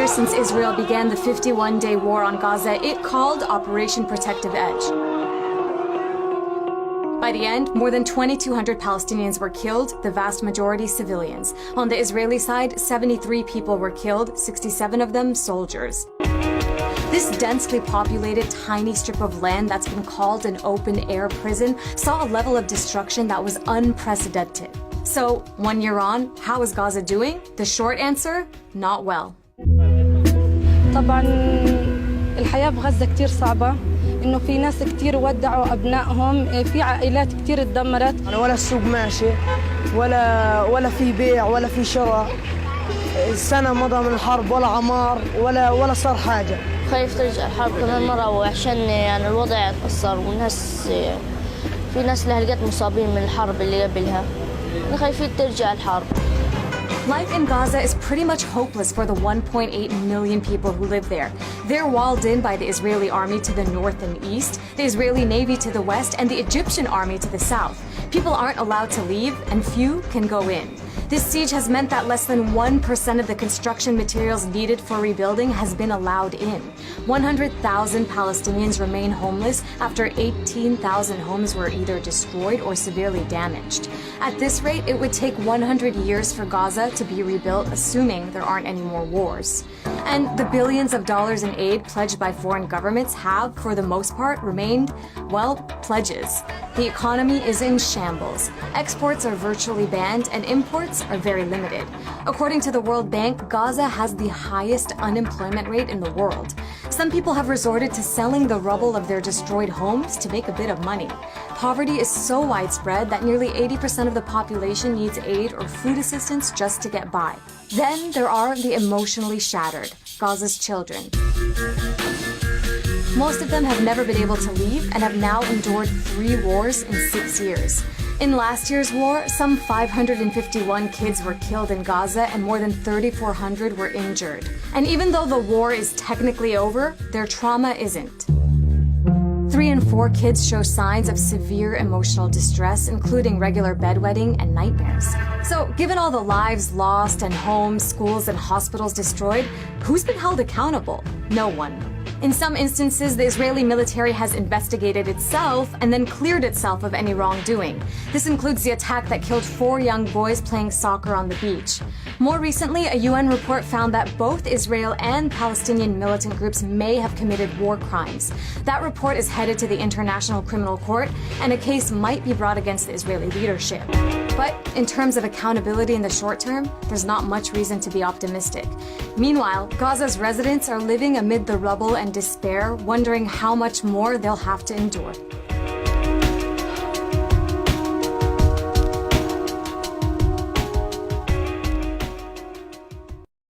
years since Israel began the 51-day war on Gaza, it called Operation Protective Edge. By the end, more than 2,200 Palestinians were killed, the vast majority civilians. On the Israeli side, 73 people were killed, 67 of them soldiers. This densely populated tiny strip of land that's been called an open-air prison saw a level of destruction that was unprecedented. So, 1 year on, how is Gaza doing? The short answer, not well. طبعاً الحياة بغزة كتير صعبة. إنه في ناس كتير ودعوا أبنائهم، في عائلات كتير اتدمرت. ولا السوق ماشي، ولا في بيع، ولا في شراء. السنة مضى من الحرب ولا عمار ولا صار حاجة. خايف ترجع الحرب كمان مرة وعشان يعني الوضع يتأثر والناس في ناس لهلقات مصابين من الحرب اللي قبلها. خايفين ترجع الحرب. Life in Gaza is pretty much hopeless for the 1.8 million people who live there. They're walled in by the Israeli army to the north and east, the Israeli Navy to the west, and the Egyptian army to the south. People aren't allowed to leave, and few can go in. This siege has meant that less than 1% of the construction materials needed for rebuilding has been allowed in. 100,000 Palestinians remain homeless after 18,000 homes were either destroyed or severely damaged. At this rate, it would take 100 years for Gaza to be rebuilt, assuming there aren't any more wars. And the billions of dollars in aid pledged by foreign governments have, for the most part, remained, well, pledges. The economy is in shambles. Exports are virtually banned and imports are very limited. According to the World Bank, Gaza has the highest unemployment rate in the world. Some people have resorted to selling the rubble of their destroyed homes to make a bit of money. Poverty is so widespread that nearly 80% of the population needs aid or food assistance just to get by. Then there are the emotionally shattered, Gaza's children. Most of them have never been able to leave and have now endured 3 wars in 6 years. In last year's war, some 551 kids were killed in Gaza and more than 3,400 were injured. And even though the war is technically over, their trauma isn't. 3 in 4 kids show signs of severe emotional distress, including regular bedwetting and nightmares. So, given all the lives lost and homes, schools, and hospitals destroyed, who's been held accountable? No one. In some instances, the Israeli military has investigated itself and then cleared itself of any wrongdoing. This includes the attack that killed 4 young boys playing soccer on the beach. More recently, a UN report found that both Israel and Palestinian militant groups may have committed war crimes. That report is headed to the International Criminal Court, and a case might be brought against the Israeli leadership. But in terms of accountability in the short term, there's not much reason to be optimistic. Meanwhile, Gaza's residents are living amid the rubble and despair, wondering how much more they'll have to endure.